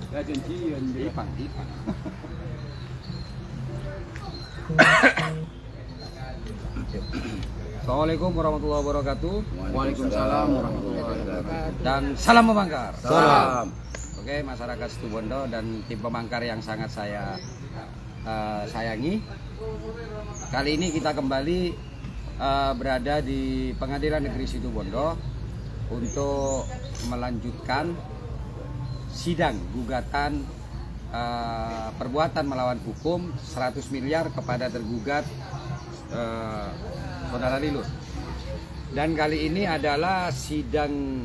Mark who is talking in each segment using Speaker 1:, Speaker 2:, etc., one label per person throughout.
Speaker 1: Ipang. Assalamualaikum warahmatullahi wabarakatuh.
Speaker 2: Waalaikumsalam warahmatullahi wabarakatuh.
Speaker 1: Dan salam pemangkar.
Speaker 2: Salam.
Speaker 1: Oke, masyarakat Situbondo dan tim pemangkar yang sangat saya sayangi. Kali ini kita kembali berada di Pengadilan Negeri Situbondo untuk melanjutkan sidang gugatan perbuatan melawan hukum 100 miliar kepada tergugat Saudara Lilus. Dan kali ini adalah sidang,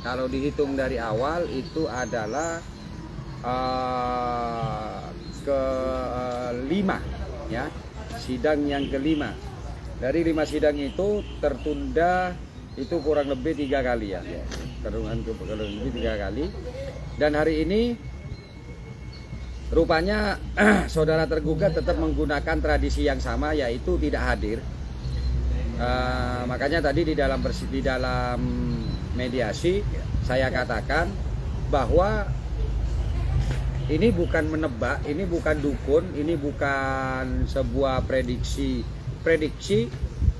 Speaker 1: kalau dihitung dari awal itu adalah kelima, ya, sidang yang kelima. Dari 5 sidang itu tertunda itu kurang lebih 3 kali, ya, kurang lebih 3 kali. Dan hari ini rupanya saudara tergugat tetap menggunakan tradisi yang sama, yaitu tidak hadir. Makanya tadi di dalam mediasi saya katakan bahwa ini bukan menebak, ini bukan dukun, ini bukan sebuah prediksi,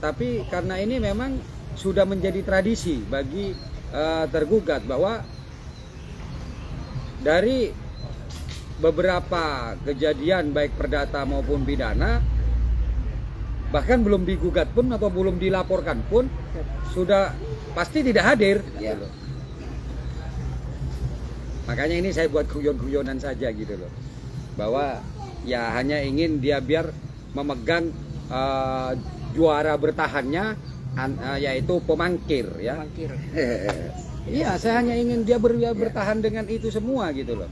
Speaker 1: tapi karena ini memang sudah menjadi tradisi bagi tergugat bahwa dari beberapa kejadian baik perdata maupun pidana, bahkan belum digugat pun atau belum dilaporkan pun sudah pasti tidak hadir, ya. Makanya ini saya buat guyon-guyonan saja gitu loh, bahwa ya hanya ingin dia biar memegang juara bertahannya, yaitu pemangkir, ya. Iya, saya hanya ingin dia bertahan dengan itu semua gitu loh.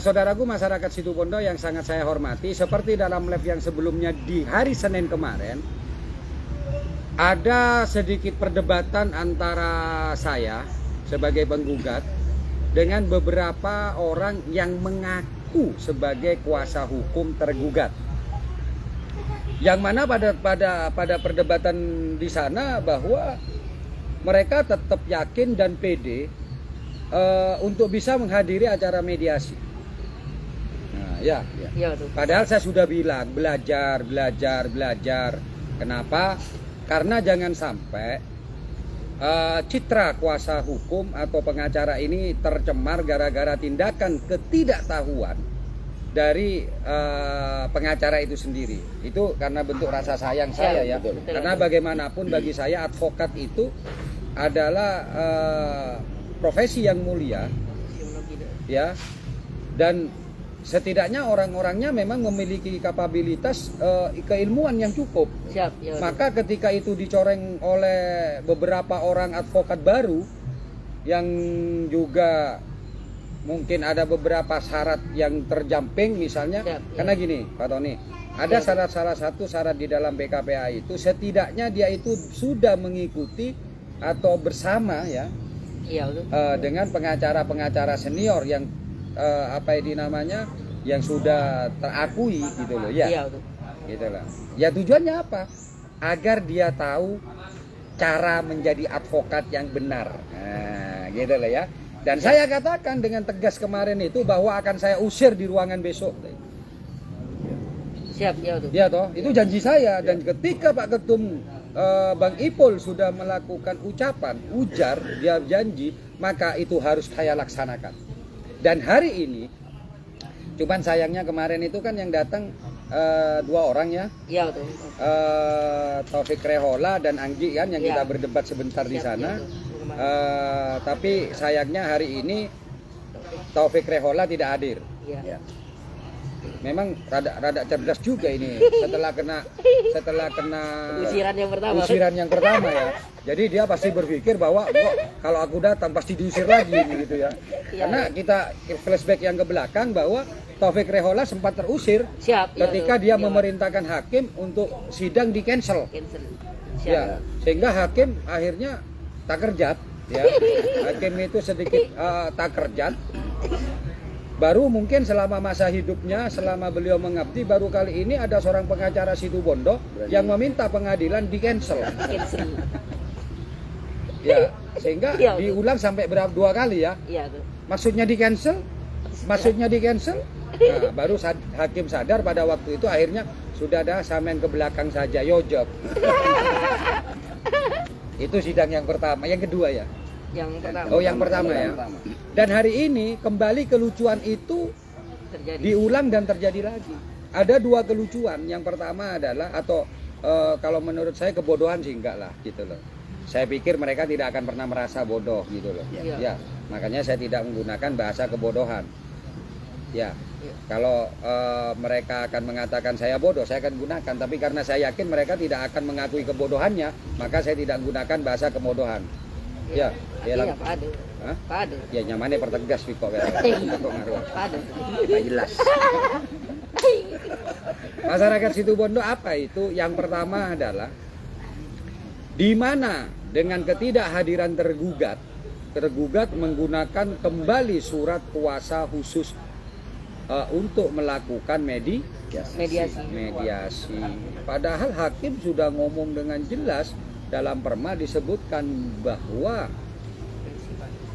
Speaker 1: Saudaraku masyarakat Situbondo yang sangat saya hormati, seperti dalam live yang sebelumnya di hari Senin kemarin, ada sedikit perdebatan antara saya sebagai penggugat dengan beberapa orang yang mengaku sebagai kuasa hukum tergugat. Yang mana pada perdebatan di sana bahwa mereka tetap yakin dan pede untuk bisa menghadiri acara mediasi. Ya. Padahal saya sudah bilang belajar. Kenapa? Karena jangan sampai citra kuasa hukum atau pengacara ini tercemar gara-gara tindakan ketidaktahuan dari pengacara itu sendiri. Itu karena bentuk rasa sayang saya, ya.
Speaker 2: Betul.
Speaker 1: Karena bagaimanapun bagi saya advokat itu adalah profesi yang mulia, ya. Dan setidaknya orang-orangnya memang memiliki kapabilitas keilmuan yang cukup. Maka ketika itu dicoreng oleh beberapa orang advokat baru yang juga mungkin ada beberapa syarat yang terjamping, misalnya karena gini Pak Tony, ada salah satu syarat di dalam PKPA itu setidaknya dia itu sudah mengikuti atau bersama, ya, dengan pengacara-pengacara senior yang yang sudah terakui gitu loh, ya. Gitu loh. Ya, tujuannya apa? Agar dia tahu cara menjadi advokat yang benar. Nah, gitu loh, ya. Dan saya katakan dengan tegas kemarin itu bahwa akan saya usir di ruangan besok. Ya toh, itu janji saya. Dan ketika Pak Ketum Bang Ipul sudah melakukan ujar, dia janji, maka itu harus saya laksanakan. Dan hari ini, cuman sayangnya kemarin itu kan yang datang 2 orang, ya. Iya, betul. Taufik Rehola dan Anggi kan yang kita berdebat sebentar di sana. Tapi sayangnya hari ini Taufik Rehola tidak hadir. Ya. Memang rada cerdas juga ini setelah kena usiran yang pertama, ya. Jadi dia pasti berpikir bahwa kalau aku datang pasti diusir lagi gitu, ya. Karena kita flashback yang ke belakang bahwa Taufik Rehola sempat terusir ketika dia memerintahkan hakim untuk sidang di cancel. Ya, sehingga hakim akhirnya tak kerjat, ya. Hakim itu sedikit tak kerjat. Baru mungkin selama masa hidupnya, selama beliau mengabdi, baru kali ini ada seorang pengacara Situbondo yang meminta pengadilan di cancel. Ya, sehingga diulang sampai 2 kali, ya. Maksudnya di cancel maksudnya di cancel. Nah, baru hakim sadar pada waktu itu, akhirnya sudah ada, samen ke belakang saja, yojok. Itu sidang yang pertama. Yang kedua ya?
Speaker 3: Yang pertama.
Speaker 1: Oh, yang pertama ya. Dan hari ini kembali kelucuan itu
Speaker 3: Terjadi.
Speaker 1: diulang dan terjadi lagi. Ada dua kelucuan. Yang pertama adalah, atau kalau menurut saya kebodohan sih enggak lah gitu loh. Saya pikir mereka tidak akan pernah merasa bodoh gitu loh.
Speaker 3: Iya.
Speaker 1: Ya, makanya saya tidak menggunakan bahasa kebodohan. Ya,
Speaker 3: Iya.
Speaker 1: kalau mereka akan mengatakan saya bodoh, saya akan gunakan. Tapi karena saya yakin mereka tidak akan mengakui kebodohannya, maka saya tidak menggunakan bahasa kebodohan. Ya, ya
Speaker 3: Iya,
Speaker 1: lah.
Speaker 3: pade.
Speaker 1: Hah?
Speaker 3: Pade.
Speaker 1: Ya nyamannya pertegas Viko ya.
Speaker 3: Pade.
Speaker 2: jelas.
Speaker 1: Masyarakat Situbondo apa itu? Yang pertama adalah di mana dengan ketidakhadiran tergugat menggunakan kembali surat kuasa khusus untuk melakukan mediasi. Padahal hakim sudah ngomong dengan jelas dalam perma disebutkan bahwa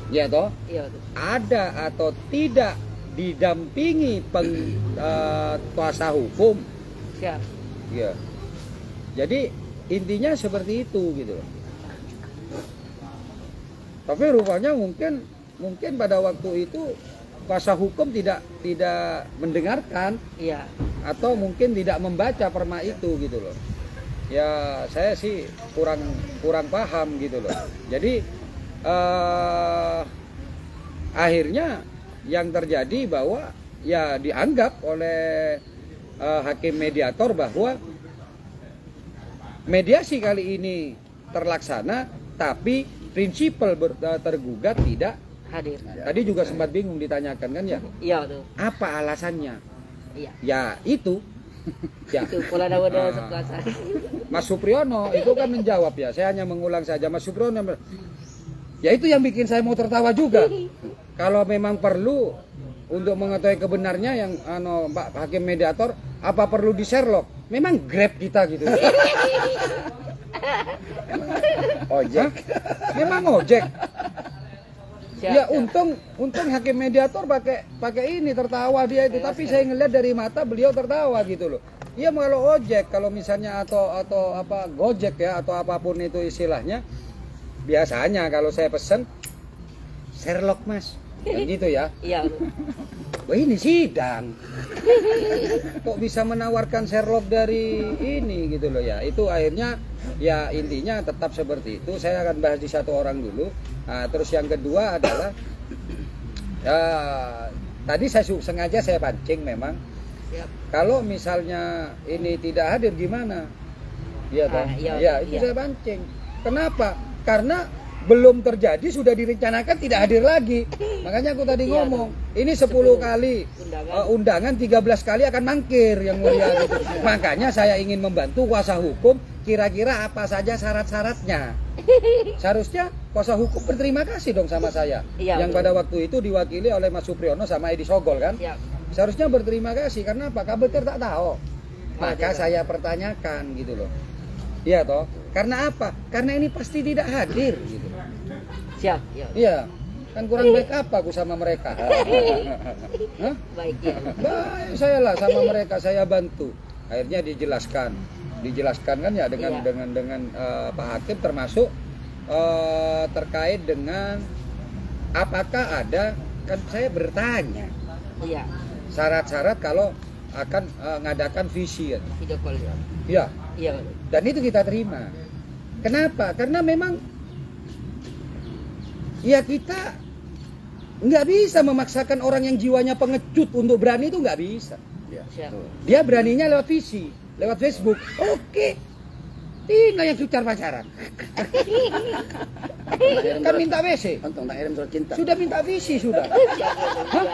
Speaker 1: ya toh
Speaker 3: Iya, tuh.
Speaker 1: ada atau tidak didampingi kuasa hukum.
Speaker 3: Siap.
Speaker 1: Ya. Jadi intinya seperti itu gitu. Tapi rupanya mungkin pada waktu itu kuasa hukum tidak mendengarkan
Speaker 3: Iya.
Speaker 1: atau mungkin tidak membaca perma itu gitu loh. Ya saya sih kurang paham gitu loh. Jadi akhirnya yang terjadi bahwa ya dianggap oleh hakim mediator bahwa mediasi kali ini terlaksana, tapi prinsipal tergugat tidak
Speaker 3: Hadir.
Speaker 1: Tadi juga sempat bingung ditanyakan kan ya,
Speaker 3: Iya, tuh.
Speaker 1: apa alasannya?
Speaker 3: Iya.
Speaker 1: Ya itu. Ya.
Speaker 3: Itu pola dawada sekuasa.
Speaker 1: Mas Supriyono itu kan menjawab ya. Saya hanya mengulang saja. Mas Supriyono, ya itu yang bikin saya mau tertawa juga. Kalau memang perlu untuk mengetahui kebenarnya yang Pak Hakim Mediator, apa perlu di Sherlock? Memang Grab kita gitu.
Speaker 2: Ojek.
Speaker 1: Memang ojek.
Speaker 3: Siap,
Speaker 1: Ya
Speaker 3: siap.
Speaker 1: untung Hakim Mediator pakai ini tertawa dia itu, tapi saya ngeliat dari mata beliau tertawa gitu loh. Iya, kalau ojek, kalau misalnya atau apa Gojek ya atau apapun itu istilahnya, biasanya kalau saya pesen Sherlock Mas, kan gitu ya.
Speaker 3: Iya, tuh.
Speaker 1: Wah, ini sidang. Kok bisa menawarkan Sherlock dari ini gitu loh ya. Itu akhirnya ya intinya tetap seperti itu. Saya akan bahas di satu orang dulu. Nah, terus yang kedua adalah tadi saya sengaja saya pancing memang.
Speaker 3: Siap.
Speaker 1: Kalau misalnya ini tidak hadir gimana? Iya toh?
Speaker 3: Iya,
Speaker 1: Ya, itu
Speaker 3: iya.
Speaker 1: saya pancing. Kenapa? Karena belum terjadi sudah direncanakan tidak hadir lagi. Makanya aku tadi
Speaker 3: Iya,
Speaker 1: ngomong, ini 10 kali undangan 13 kali akan mangkir yang mulia gitu. Makanya saya ingin membantu kuasa hukum, kira-kira apa saja syarat-syaratnya. Seharusnya kuasa hukum berterima kasih dong sama saya.
Speaker 3: Iya,
Speaker 1: Yang
Speaker 3: betul.
Speaker 1: pada waktu itu diwakili oleh Mas Supriyono sama Edi Sogol kan.
Speaker 3: Siap.
Speaker 1: Seharusnya berterima kasih karena apa? Kabeter tak tahu. Maka
Speaker 3: Wajar.
Speaker 1: saya pertanyakan gitu loh. Iya toh? Karena apa? Karena ini pasti tidak hadir gitu.
Speaker 3: Siap. Iya.
Speaker 1: Iya. Kan kurang baik apa aku sama mereka? Hah?
Speaker 3: Baik ya.
Speaker 1: Baik saya lah sama mereka, saya bantu. Akhirnya dijelaskan kan ya dengan
Speaker 3: Iya.
Speaker 1: Pak Hakim, termasuk terkait dengan apakah ada, kan saya bertanya
Speaker 3: Iya.
Speaker 1: syarat-syarat kalau akan ngadakan visi ya.
Speaker 3: Video call ya.
Speaker 1: Ya,
Speaker 3: Iya, betul.
Speaker 1: dan itu kita terima. Kenapa? Karena memang ya kita nggak bisa memaksakan orang yang jiwanya pengecut untuk berani, itu nggak bisa.
Speaker 2: Ya.
Speaker 3: Siap.
Speaker 1: Dia beraninya lewat visi, lewat Facebook. Oke, Tina yang sucar pacaran. Kan minta WC,
Speaker 2: Untung tak kirim surat cinta.
Speaker 1: sudah minta visi sudah. Hah?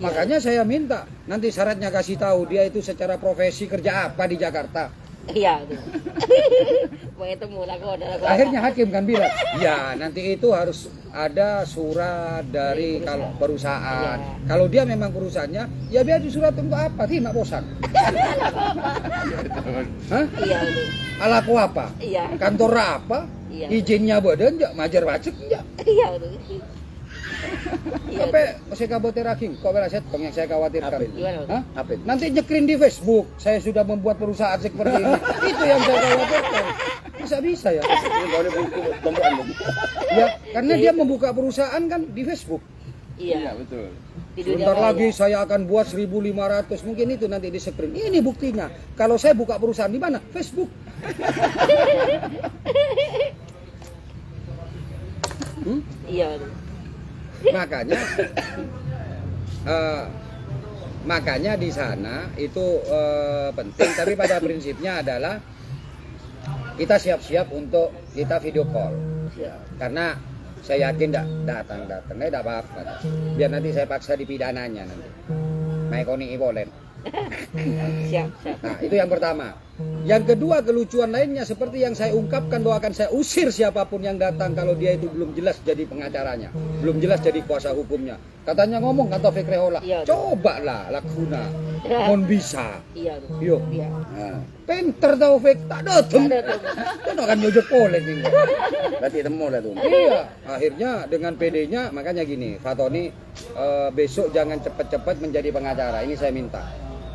Speaker 1: Makanya saya minta nanti syaratnya kasih tahu dia itu secara profesi kerja apa di Jakarta.
Speaker 3: Iya, tuh. Mau ketemu lah kok ada.
Speaker 1: Akhirnya hakim kan bilang, ya nanti itu harus ada surat dari kalau perusahaan.
Speaker 3: Iya.
Speaker 1: Kalau dia memang perusahaannya, ya biar di surat untuk apa? Tidak bosan. Hah?
Speaker 3: Iya, tuh.
Speaker 1: Alaku apa?
Speaker 3: Iya.
Speaker 1: Kantor apa?
Speaker 3: Iya.
Speaker 1: Izinnya badan enggak? Majar wajib enggak?
Speaker 3: Iya, tuh. Iya.
Speaker 1: Apa saya kaboter lagi? Kok belaset yang saya khawatirkan.
Speaker 2: Apa itu?
Speaker 3: Gimana?
Speaker 1: Hah?
Speaker 2: Apa itu?
Speaker 1: Nanti nyekrin di Facebook, saya sudah membuat perusahaan seperti ini. Itu yang saya khawatirkan. Bisa ya.
Speaker 2: Ini kalau ada buku tombokan bu.
Speaker 1: Ya, karena dia membuka perusahaan kan di Facebook.
Speaker 3: Iya.
Speaker 2: betul.
Speaker 3: Di dunia
Speaker 1: Sebentar
Speaker 3: maya.
Speaker 1: lagi saya akan buat 1.500, mungkin itu nanti di screen. Ini buktinya. Kalau saya buka perusahaan di mana? Facebook.
Speaker 3: Iya. Betul.
Speaker 1: Makanya, makanya di sana itu penting. Tapi pada prinsipnya adalah kita siap-siap untuk kita video call. Karena saya yakin datang, tidak apa-apa. Biar nanti saya paksa dipidananya nanti. Maikoni ibolen.
Speaker 3: Siap.
Speaker 1: Nah, itu yang pertama. Yang kedua, kelucuan lainnya seperti yang saya ungkapkan bahwa akan saya usir siapapun yang datang kalau dia itu belum jelas jadi pengacaranya, belum jelas jadi kuasa hukumnya. Katanya ngomong kata Fikri Hola,
Speaker 3: Iya.
Speaker 1: cobalah lakuna, mon bisa.
Speaker 3: Iya. Betul.
Speaker 1: Yuk,
Speaker 3: Iya.
Speaker 1: nah, pinter tau Fik, tak datang. Kan akan nyojok polek nih.
Speaker 2: Berarti temu lah tuh.
Speaker 1: Iya, akhirnya dengan PD-nya, makanya gini, Fatoni besok jangan cepat-cepat menjadi pengacara. Ini saya minta.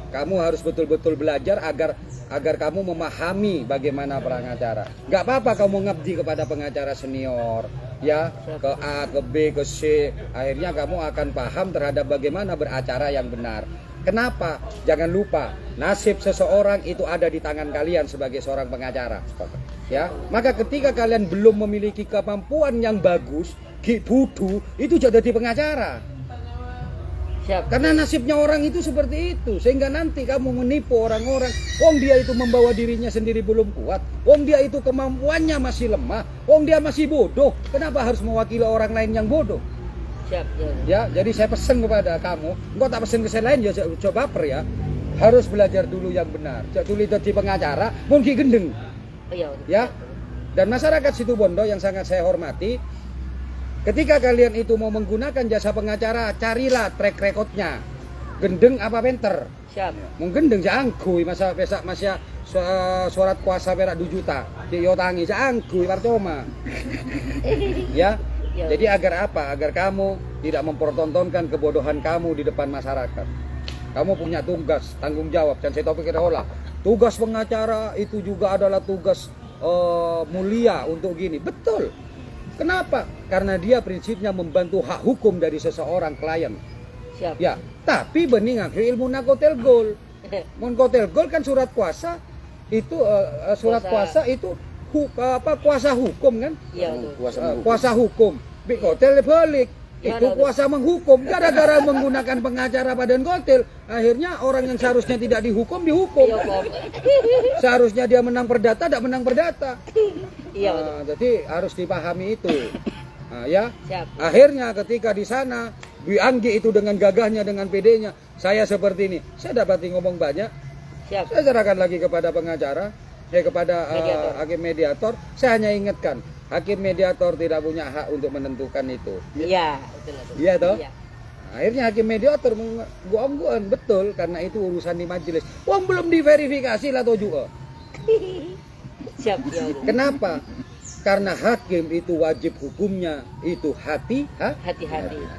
Speaker 1: Kamu harus betul-betul belajar agar kamu memahami bagaimana pengacara. Gak apa-apa kamu ngabdi kepada pengacara senior, ya, ke A, ke B, ke C. Akhirnya kamu akan paham terhadap bagaimana beracara yang benar. Kenapa? Jangan lupa, nasib seseorang itu ada di tangan kalian sebagai seorang pengacara. Ya, maka ketika kalian belum memiliki kemampuan yang bagus, butuh itu jadi pengacara.
Speaker 3: Siap.
Speaker 1: Karena nasibnya orang itu seperti itu, sehingga nanti kamu menipu orang-orang. Wong dia itu membawa dirinya sendiri belum kuat, wong dia itu kemampuannya masih lemah, wong dia masih bodoh. Kenapa harus mewakili orang lain yang bodoh?
Speaker 3: Siap.
Speaker 1: Ya, jadi saya pesan kepada kamu, engkau tak pesan ke saya lain ya, coba baper ya. Harus belajar dulu yang benar. Dulu jadi pengacara, mungkin gendeng.
Speaker 3: Iya. Betul.
Speaker 1: Ya. Dan masyarakat Situbondo yang sangat saya hormati, ketika kalian itu mau menggunakan jasa pengacara, carilah track recordnya. Gendeng apa penter?
Speaker 3: Siap.
Speaker 1: Mau gendeng jangkui masa pesak masya surat kuasa perak 2 juta. Di yotangi jangkui parcoma. Ya.
Speaker 3: Ya.
Speaker 1: Jadi agar apa? Agar kamu tidak mempertontonkan kebodohan kamu di depan masyarakat. Kamu punya tugas, tanggung jawab. Dan saya Taufik Hidayatullah, tugas pengacara itu juga adalah tugas mulia untuk gini. Betul. Kenapa? Karena dia prinsipnya membantu hak hukum dari seseorang klien.
Speaker 3: Siap.
Speaker 1: Ya, tapi bening aku ilmu nakotel gol. Mon kotel gol kan surat kuasa itu surat kuasa itu kuasa hukum kan?
Speaker 3: Iya. Betul.
Speaker 2: Kuasa menghukum.
Speaker 1: Kuasa hukum. Bik kotel balik.
Speaker 3: Ya,
Speaker 1: Itu
Speaker 3: ada.
Speaker 1: kuasa menghukum. Gara-gara menggunakan pengacara badan kotel, akhirnya orang yang seharusnya tidak dihukum dihukum.
Speaker 3: Iya. Kom.
Speaker 1: Seharusnya dia menang perdata, tidak menang perdata.
Speaker 3: Iya. Betul.
Speaker 1: Jadi harus dipahami itu. Nah, ya.
Speaker 3: Siap.
Speaker 1: Akhirnya ketika di sana Dwi Anggi itu dengan gagahnya, dengan PD-nya, saya seperti ini. Saya dapati ngomong banyak.
Speaker 3: Siap.
Speaker 1: Saya serahkan lagi kepada pengacara, kepada
Speaker 3: Mediator.
Speaker 1: hakim mediator. Saya hanya ingatkan, hakim mediator tidak punya hak untuk menentukan itu.
Speaker 3: Iya. Betul.
Speaker 1: Iya toh?
Speaker 3: Iya.
Speaker 1: Akhirnya hakim mediator gua betul karena itu urusan di majelis. Wong belum diverifikasi lah toh juga.
Speaker 3: Siap. Iya. Betul.
Speaker 1: Kenapa? Karena hakim itu wajib hukumnya itu
Speaker 3: Hati-hati.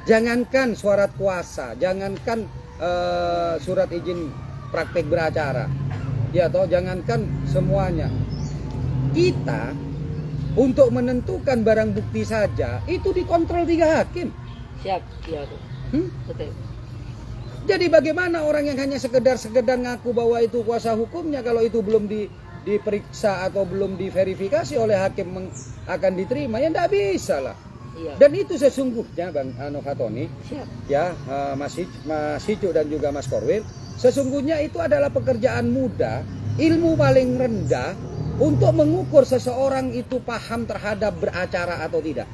Speaker 1: jangankan surat kuasa, jangankan surat izin praktek beracara, ya toh, jangankan semuanya. Kita untuk menentukan barang bukti saja itu dikontrol 3 hakim.
Speaker 3: Siap. Iya. Betul. Betul.
Speaker 1: Jadi bagaimana orang yang hanya sekedar ngaku bahwa itu kuasa hukumnya, kalau itu belum diperiksa atau belum diverifikasi oleh hakim akan diterima, ya tidak bisa lah.
Speaker 3: Iya.
Speaker 1: Dan itu sesungguhnya Bang Fatoni,
Speaker 3: Siap.
Speaker 1: ya Mas Icuk dan juga Mas Korwil, sesungguhnya itu adalah pekerjaan mudah, ilmu paling rendah untuk mengukur seseorang itu paham terhadap beracara atau tidak.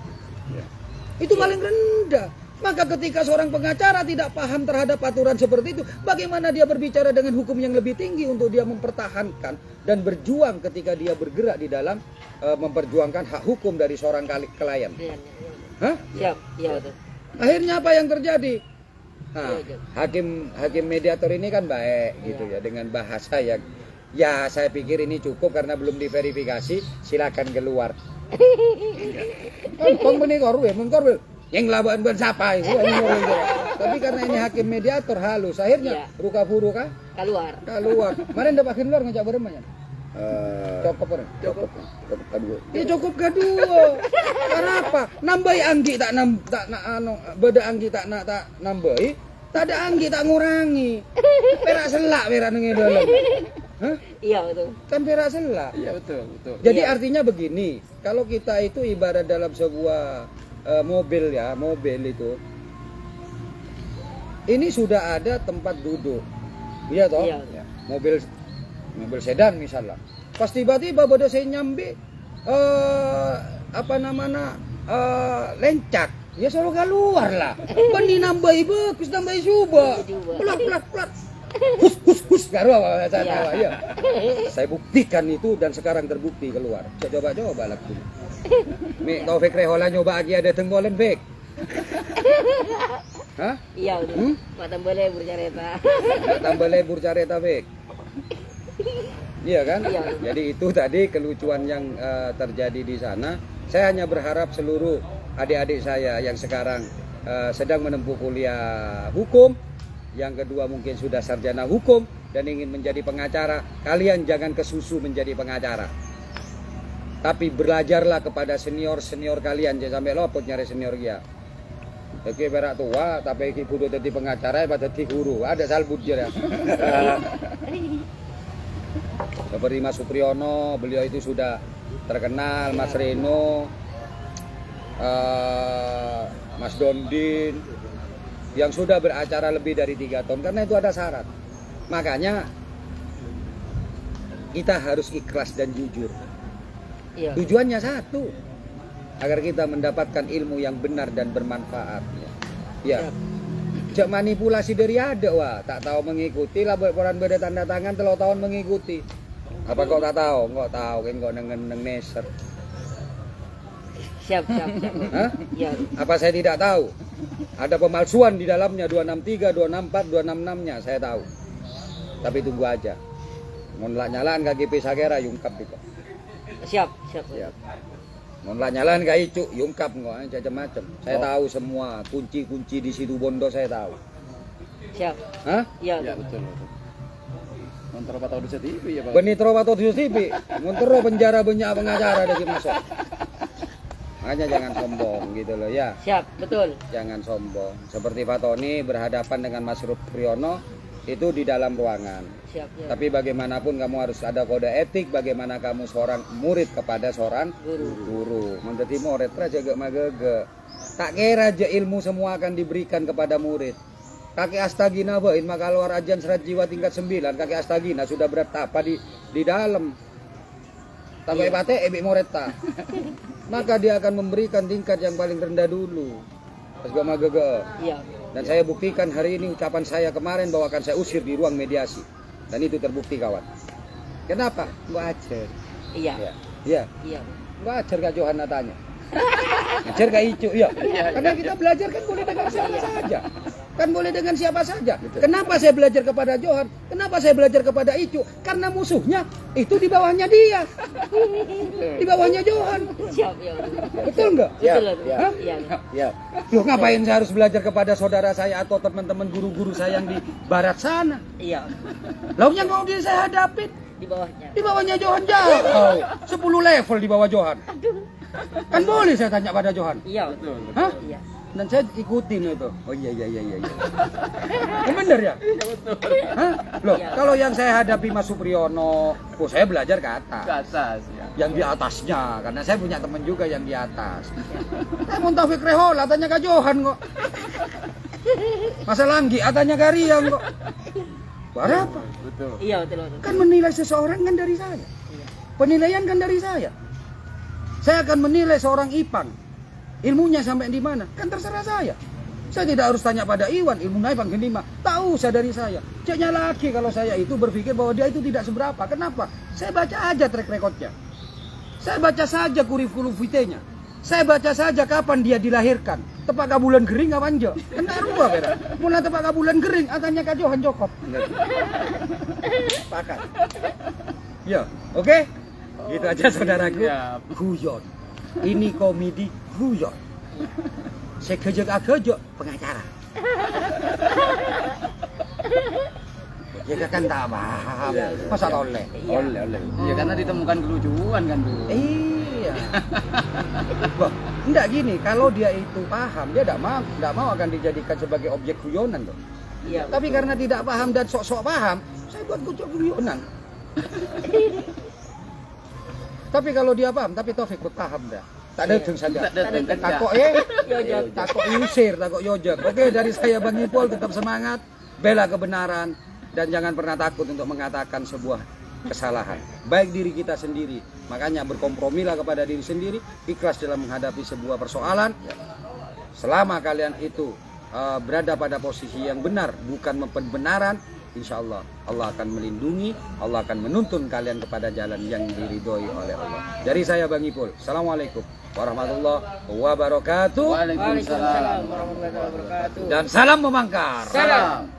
Speaker 1: Itu paling rendah. Maka ketika seorang pengacara tidak paham terhadap aturan seperti itu, bagaimana dia berbicara dengan hukum yang lebih tinggi untuk dia mempertahankan dan berjuang ketika dia bergerak di dalam memperjuangkan hak hukum dari seorang klien.
Speaker 3: Iya.
Speaker 1: Hah?
Speaker 3: Siap. Iya. Betul.
Speaker 1: Akhirnya apa yang terjadi? Nah,
Speaker 3: Iya.
Speaker 1: hakim mediator ini kan baik gitu ya, dengan bahasa yang ya saya pikir ini cukup karena belum diverifikasi, silakan keluar. Kan Bang Korwil, yang laban siapa itu. Tapi karena ini hakim mediator halus, akhirnya
Speaker 3: Iya.
Speaker 1: ruka furu kah?
Speaker 3: Keluar.
Speaker 1: Kemarin dapat keluar ngajak bermain. Cukup orang.
Speaker 2: Cukup kedua.
Speaker 1: Ya cukup kedua. Kenapa? Nambahi anggi tak beda anggi tak nambahi, tak ada anggi tak ngurangi. Perak selak perak nengi dalam. Hah?
Speaker 3: Iya betul.
Speaker 1: Kan perak selak.
Speaker 2: Iya betul.
Speaker 1: Jadi
Speaker 3: Iya.
Speaker 1: artinya begini, kalau kita itu ibarat dalam sebuah mobil ya, mobil itu ini sudah ada tempat duduk. Iya toh?
Speaker 3: Iya.
Speaker 1: Mobil sedan misalnya. Pas tiba-tiba bodoh saya nyambi lencak. Ya selalu keluar lah. Benih nambahi bagus, nambahi suba. Pelak. Hus karo apa saya tahu ya. Saya buktikan itu dan sekarang terbukti keluar. Saya coba lagi. Mik Taufik Rehola nyoba lagi ada tenggolen Fik. Hah?
Speaker 3: Iya betul. Pak Tambole bercarita.
Speaker 1: Tambah lebur careta Fik. Iya kan?
Speaker 3: Iya.
Speaker 1: Jadi itu tadi kelucuan yang terjadi di sana. Saya hanya berharap seluruh adik-adik saya yang sekarang sedang menempuh kuliah hukum, yang kedua mungkin sudah sarjana hukum dan ingin menjadi pengacara, kalian jangan kesusu menjadi pengacara. Tapi belajarlah kepada senior-senior kalian, jangan sampai lopot nyari senior dia. Oke, berak tua, tapi iki kudu dadi pengacara, pada dadi guru. Ada salbut dia. Seperti Mas Supriyono, beliau itu sudah terkenal, Mas Reno, Mas Dondin, yang sudah beracara lebih dari 3 tahun, karena itu ada syarat. Makanya kita harus ikhlas dan jujur.
Speaker 3: Iya.
Speaker 1: Tujuannya satu, agar kita mendapatkan ilmu yang benar dan bermanfaat. Ya, jak manipulasi dari ada, wah, tak tahu mengikuti, laporan beda tanda tangan, telah tahun mengikuti. Apa kau tak tahu? Kau tahu kan kau neng neser.
Speaker 3: Siap.
Speaker 1: Hah?
Speaker 3: Iya.
Speaker 1: Apa saya tidak tahu? Ada pemalsuan di dalamnya 263, 264, 266-nya, saya tahu. Tapi tunggu aja. Monlak nyalaan KGP Sagera yungkap itu.
Speaker 3: Siap.
Speaker 1: Monlak nyalaan ka Icuk yungkap kok macam-macam. Saya tahu semua kunci-kunci di situ Bondo saya tahu.
Speaker 3: Siap.
Speaker 1: Hah?
Speaker 3: Iya.
Speaker 2: Iya betul. Kontrol patau di TV ya Pak.
Speaker 1: Benitro atau di TV, ngontro penjara banyak pengacara dari masuk. Makanya jangan sombong gitu loh ya.
Speaker 3: Siap, betul.
Speaker 1: Jangan sombong. Seperti Pak Tony berhadapan dengan Mas Supriyono itu di dalam ruangan.
Speaker 3: Siap.
Speaker 1: Tapi bagaimanapun kamu harus ada kode etik, bagaimana kamu seorang murid kepada seorang guru. Menjadi murid jaga magege. Tak kira aja ilmu semua akan diberikan kepada murid. Kakek Astagina bain maka luar ajan serat jiwa tingkat 9. Kakek Astagina sudah bertapa di dalam. Tapi pate ebik murid ta. Maka dia akan memberikan tingkat yang paling rendah dulu. Pas gua magege.
Speaker 3: Iya.
Speaker 1: Dan saya buktikan hari ini ucapan saya kemarin bahwa akan saya usir di ruang mediasi. Dan itu terbukti kawan. Kenapa? Wajar.
Speaker 3: Iya.
Speaker 1: Ya. Wajar Kak Johanna tanya. Wajar Kak Icu. Iya. Karena kita belajar kan boleh dengan siapa saja. Kan boleh dengan siapa saja. Kenapa saya belajar kepada Johan? Kenapa saya belajar kepada Icu? Karena musuhnya itu di bawahnya dia. Di bawahnya Johan.
Speaker 3: Siap, ya.
Speaker 1: Betul enggak?
Speaker 3: Betul.
Speaker 1: Hah?
Speaker 3: Iya.
Speaker 2: Ya.
Speaker 1: Loh, ngapain saya harus belajar kepada saudara saya atau teman-teman guru-guru saya yang di barat sana?
Speaker 3: Iya.
Speaker 1: Lalu yang mau saya hadapin
Speaker 3: Di bawahnya.
Speaker 1: di bawahnya Johan jauh. 10 level di bawah Johan. Kan boleh saya tanya pada Johan.
Speaker 3: Iya.
Speaker 2: Betul.
Speaker 1: Hah?
Speaker 3: Iya.
Speaker 1: Dan saya ikutin itu. Oh iya. Ya bener ya? Hah? Loh,
Speaker 3: Iya.
Speaker 1: kalau yang saya hadapi Mas Supriyono, saya belajar ke atas.
Speaker 2: Ke atas ya.
Speaker 1: Yang di atasnya, karena saya punya teman juga yang di atas. Saya mau Taufik Rehola, tanya ke Johan kok. Masa Langgi, tanya ke Riang kok. Berapa?
Speaker 2: Betul.
Speaker 3: Iya, betul.
Speaker 1: Kan menilai seseorang kan dari saya. Penilaian kan dari saya. Saya akan menilai seorang Ipang. Ilmunya sampai di mana? Kan terserah saya. Saya tidak harus tanya pada Iwan, ilmu Ipang ke 5. Tahu saya dari saya. Ceknya lagi kalau saya itu berpikir bahwa dia itu tidak seberapa. Kenapa? Saya baca aja track recordnya. Saya baca saja kurikulum vitae-nya. Saya baca saja kapan dia dilahirkan. Tepak bulan kering apa anjo? Kan tak rubah beda. Mulai tepak bulan kering, tanya ke Johan Jokop. Pakat. Ya, oke? Gitu aja saudaraku.
Speaker 2: Siap.
Speaker 1: Guyon. Ini komedi guyon. saya kejek pengacara. Ya kan tak paham. Masa oleh?
Speaker 2: Oleh. Ya karena ditemukan kelucuan kan tuh.
Speaker 1: Iya. Wah, enggak gini, kalau dia itu paham, dia enggak mau akan dijadikan sebagai objek guyonan tuh.
Speaker 3: Iya.
Speaker 1: Tapi karena tidak paham dan sok-sok paham, saya buat guyonan. Tapi kalau dia paham, tapi Taufik paham dah. Tak ada ujung saja. Takok takok yusir, takok yojek. Oke, dari saya Bang Ipul tetap semangat, bela kebenaran, dan jangan pernah takut untuk mengatakan sebuah kesalahan. Baik diri kita sendiri. Makanya berkompromilah kepada diri sendiri, ikhlas dalam menghadapi sebuah persoalan. Selama kalian itu berada pada posisi yang benar, bukan pembenaran, insya Allah Allah akan melindungi, Allah akan menuntun kalian kepada jalan yang diridhoi oleh Allah. Dari saya Bang Ipul, Assalamualaikum warahmatullahi wabarakatuh.
Speaker 2: Waalaikumsalam
Speaker 3: warahmatullahi wabarakatuh.
Speaker 1: Dan salam memangkar.
Speaker 3: Salam.